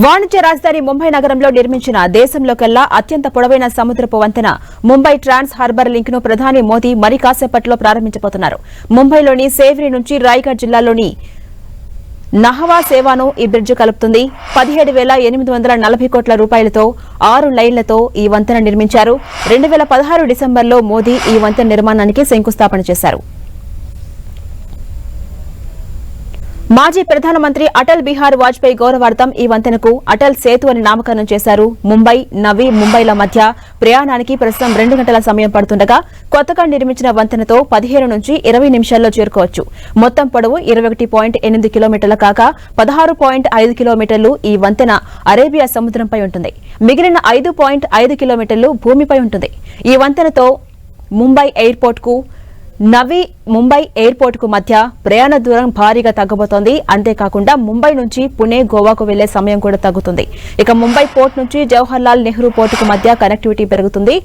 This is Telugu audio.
వాణిజ్య రాజధాని ముంబై నగరంలో నిర్మించిన దేశంలోకెల్లా అత్యంత పొడవైన సముద్రపు వంతెన ముంబై ట్రాన్స్ హార్బర్ లింక్ ను ప్రధాని మోదీ మరి కాసేపట్లో ప్రారంభించబోతున్నారు. ముంబైలోని సేవ్రీ నుంచి రాయ్గఢ్ జిల్లాలోని నహవా సేవాను ఈ బ్రిడ్జ్ కలుపుతుంది. 17,840 కోట్ల రూపాయలతో 6 లైన్లతో ఈ వంతెన నిర్మించారు. 2016 డిసెంబర్లో మోదీ ఈ వంతెన నిర్మాణానికి శంకుస్థాపన చేశారు. మాజీ ప్రధానమంత్రి అటల్ బిహారీ వాజ్పేయి గౌరవార్థం ఈ వంతెనకు అటల్ సేతు అని నామకరణం చేశారు. ముంబై, నవీ ముంబైల మధ్య ప్రయాణానికి ప్రస్తుతం 2 గంటల సమయం పడుతుండగా కొత్తగా నిర్మించిన వంతెనతో 15 నుంచి 20 నిమిషాల్లో చేరుకోవచ్చు. మొత్తం పొడవు 21.8 కిలోమీటర్ల కాగా 16.5 కిలోమీటర్లు ఈ వంతెన అరేబియా సముద్రంపై ఉంటుంది. మిగిలిన 5.5 కిలోమీటర్లు భూమిపై ఉంటుంది. ఈ వంతెనతో ముంబై ఎయిర్పోర్ట్ కు నవీ ముంబై ఎయిర్పోర్ట్ కు మధ్య ప్రయాణ దూరం భారీగా తగ్గబోతోంది. అంతేకాకుండా ముంబై నుంచి పుణె, గోవాకు వెళ్లే సమయం కూడా తగ్గుతుంది. ఇక ముంబై పోర్ట్ నుంచి జవహర్లాల్ నెహ్రూ పోర్టుకు మధ్య కనెక్టివిటీ పెరుగుతుంది.